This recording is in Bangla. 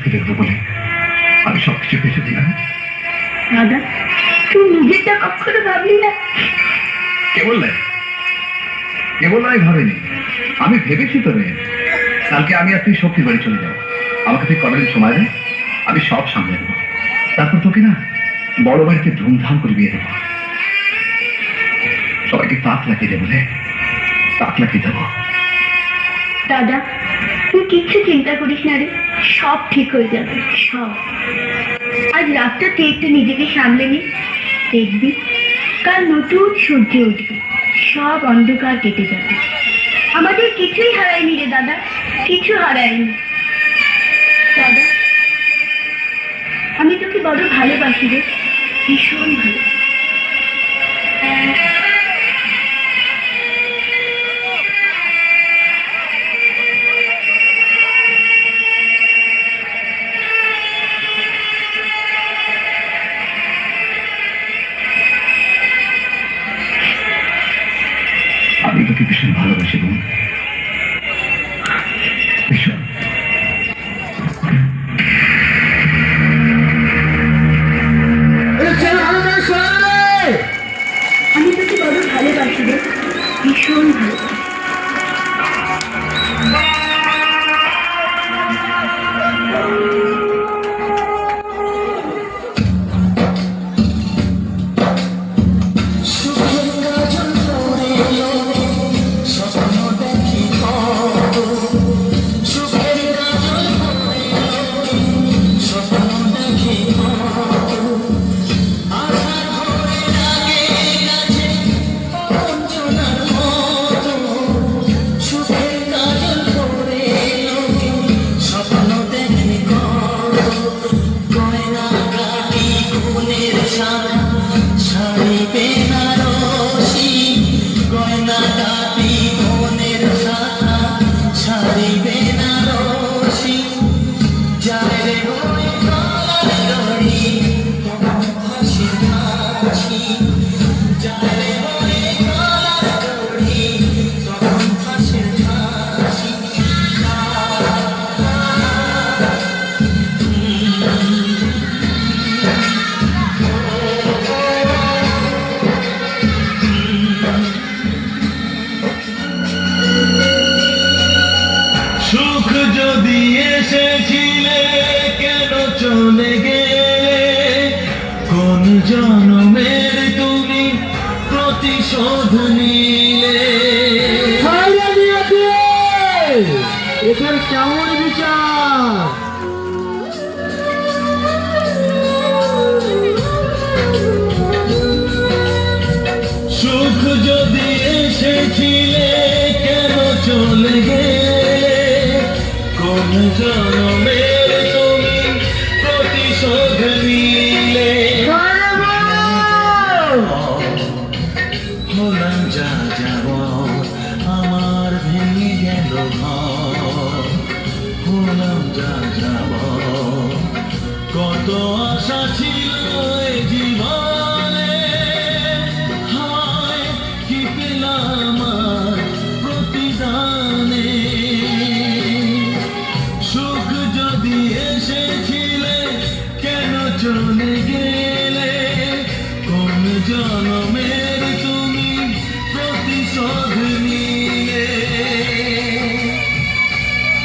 ফিরে দেবো বলে আমি সবকিছু বেঁচে দিলাম। দাদা, তুই নিজেরটা কখনো ভাবলি না? কে বললে? কে বললো আমি ভাবিনি? আমি ভেবেছি তো রে, কালকে আমি আর তুই শক্তি বাড়ি চলে যাবো। আমাকে তুই কদিন সময় দে, আমি সব সামলে দেবো। তারপর তোকে না বড় বাড়িতে ধুমধাম করে বিয়ে দেবো। সবাইকে তাক লাগিয়ে দেবো রে, তাক লাগিয়ে দেবো। দাদা, তুই কিচ্ছু চিন্তা করিস না রে, সব ঠিক হয়ে যাবে সব। আজ রাতটা তুই একটু নিজেকে সামলে নি, দেখবি কাল নতুন সূর্য উঠবে, সব অন্ধকার কেটে যাবে। আমাদের কিছুই হারায়নি রে দাদা, কিছু হারায়নি। দাদা, আমি তোকে বড় ভালোবাসি রে, ভীষণ ভালো। আমি তোকে ভীষণ ভালোবাসি বোন, ভীষণ। আমি তোকে বড় ভালোবাসি রে, ভীষণ ভালোবাসি। সুখ যদি এসেছিলে কেন চলে গেলে? কোন জন্মের তুমি প্রতিশোধ নিলে? এখানে কেমন বিচার? সুখ যদি এসেছিলে কেন চলে গেলে? কোন জন্মের তুমি প্রতিশোধ নিলে? হলাম যা যাব, আমার ভেঙে গেল ঘর। হলাম যা যাব, কত আশা ছিল